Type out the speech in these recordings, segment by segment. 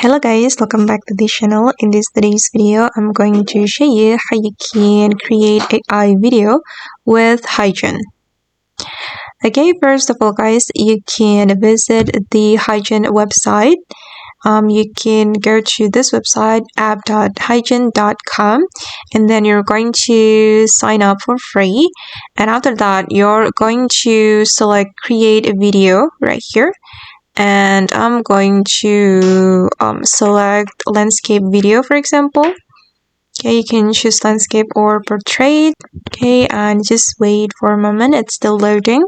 Hello guys, welcome back to the channel. In today's video, I'm going to show you how you can create AI video with Heygen. Okay, first of all guys, you can visit the Heygen website. You can go to this website app.heygen.com, and then you're going to sign up for free, and after that you're going to select create a video right here, and I'm going to select landscape video, for example. Okay, you can choose landscape or portrait. Okay, and just wait for a moment, it's still loading.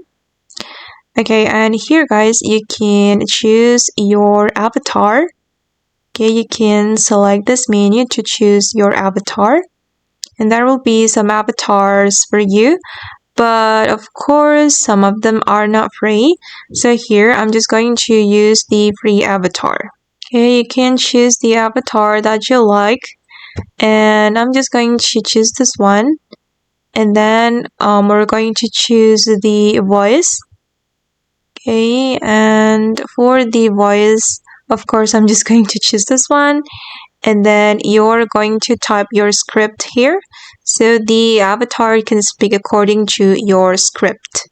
Okay, and here guys, you can choose your avatar. Okay, you can select this menu to choose your avatar, and there will be some avatars for you, but of course some of them are not free. So here I'm just going to use the free avatar. Okay, you can choose the avatar that you like, and I'm just going to choose this one, and then we're going to choose the voice. Okay, and for the voice, of course I'm just going to choose this one, and then you're going to type your script here so the avatar can speak according to your script.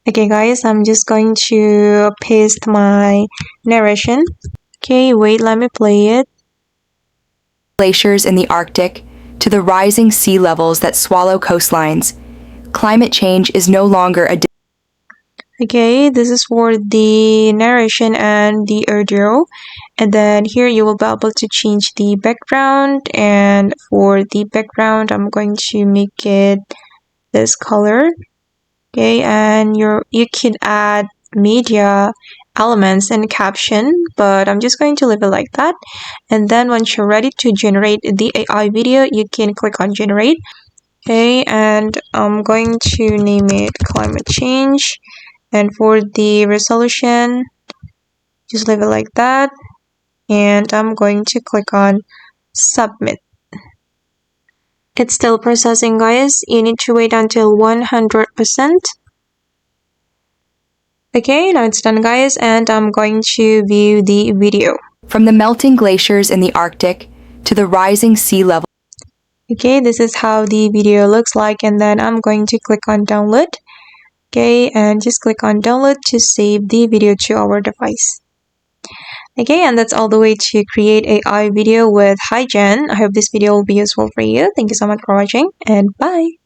Okay guys, I'm just going to paste my narration. Okay, wait, let me play it. Glaciers in the Arctic to the rising sea levels that swallow coastlines, climate change is no longer a Okay, this is for the narration and the audio, and then here you will be able to change the background, and for the background I'm going to make it this color. Okay, and you can add media elements and caption, but I'm just going to leave it like that. And then once you're ready to generate the AI video, you can click on generate. Okay, and I'm going to name it climate change, and for the resolution just leave it like that, and I'm going to click on submit. It's still processing guys, you need to wait until 100%. Okay, now it's done guys, and I'm going to view the video. From the melting glaciers in the Arctic to the rising sea level. Okay, this is how the video looks like, and then I'm going to click on download. Okay, and just click on download to save the video to our device. Okay, and that's all the way to create AI video with Heygen. I hope this video will be useful for you. Thank you so much for watching, and bye!